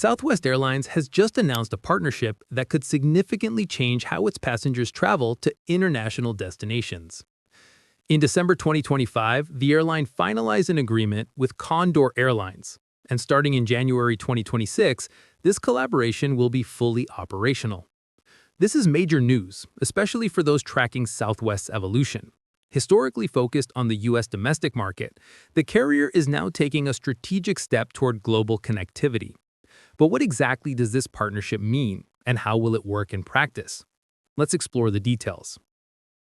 Southwest Airlines has just announced a partnership that could significantly change how its passengers travel to international destinations. In December 2025, the airline finalized an agreement with Condor Airlines, and starting in January 2026, this collaboration will be fully operational. This is major news, especially for those tracking Southwest's evolution. Historically focused on the U.S. domestic market, the carrier is now taking a strategic step toward global connectivity. But what exactly does this partnership mean, and how will it work in practice? Let's explore the details.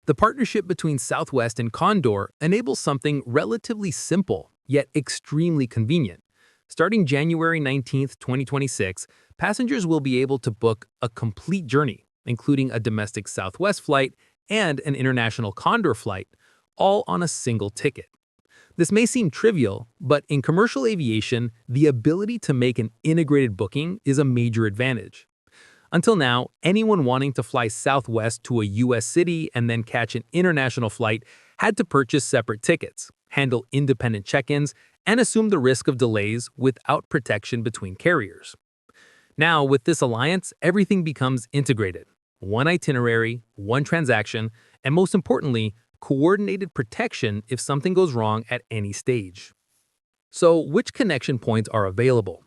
The partnership between Southwest and Condor enables something relatively simple, yet extremely convenient. Starting January 19, 2026, passengers will be able to book a complete journey, including a domestic Southwest flight and an international Condor flight, all on a single ticket. This may seem trivial, but in commercial aviation, the ability to make an integrated booking is a major advantage. Until now, anyone wanting to fly Southwest to a U.S. city and then catch an international flight had to purchase separate tickets, handle independent check-ins, and assume the risk of delays without protection between carriers. Now, with this alliance, everything becomes integrated. One itinerary, one transaction, and most importantly, coordinated protection if something goes wrong at any stage. So, which connection points are available?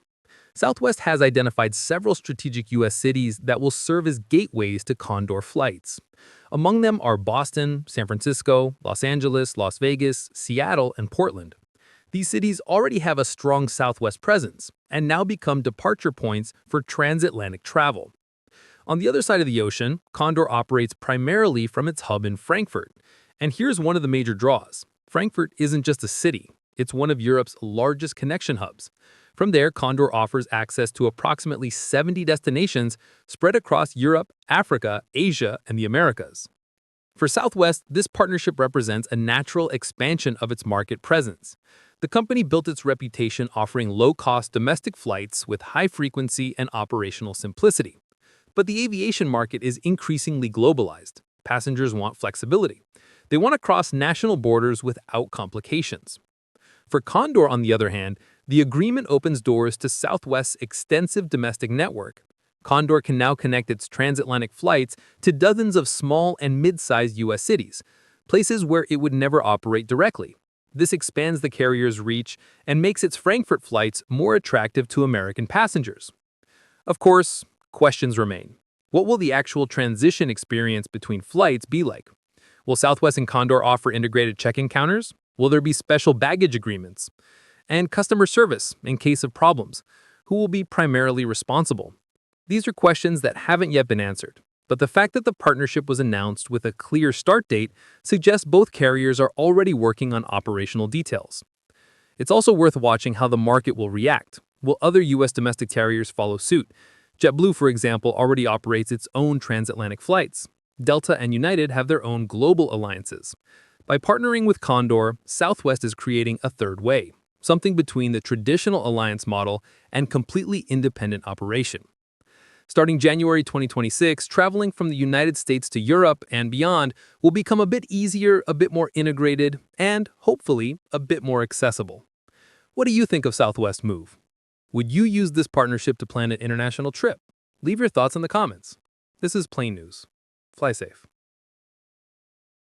Southwest has identified several strategic U.S. cities that will serve as gateways to Condor flights. Among them are Boston, San Francisco, Los Angeles, Las Vegas, Seattle, and Portland. These cities already have a strong Southwest presence and now become departure points for transatlantic travel. On the other side of the ocean, Condor operates primarily from its hub in Frankfurt. And here's one of the major draws. Frankfurt isn't just a city, it's one of Europe's largest connection hubs. From there, Condor offers access to approximately 70 destinations spread across Europe, Africa, Asia, and the Americas. For Southwest, this partnership represents a natural expansion of its market presence. The company built its reputation offering low-cost domestic flights with high frequency and operational simplicity. But the aviation market is increasingly globalized. Passengers want flexibility. They want to cross national borders without complications. For Condor, on the other hand, the agreement opens doors to Southwest's extensive domestic network. Condor can now connect its transatlantic flights to dozens of small and mid-sized U.S. cities, places where it would never operate directly. This expands the carrier's reach and makes its Frankfurt flights more attractive to American passengers. Of course, questions remain. What will the actual transition experience between flights be like? Will Southwest and Condor offer integrated check-in counters? Will there be special baggage agreements? And customer service in case of problems? Who will be primarily responsible? These are questions that haven't yet been answered, but the fact that the partnership was announced with a clear start date suggests both carriers are already working on operational details. It's also worth watching how the market will react. Will other U.S. domestic carriers follow suit? JetBlue, for example, already operates its own transatlantic flights. Delta and United have their own global alliances. By partnering with Condor, Southwest is creating a third way, something between the traditional alliance model and completely independent operation. Starting January 2026, traveling from the United States to Europe and beyond will become a bit easier, a bit more integrated, and, hopefully, a bit more accessible. What do you think of Southwest's move? Would you use this partnership to plan an international trip? Leave your thoughts in the comments. This is Plane News. Fly safe.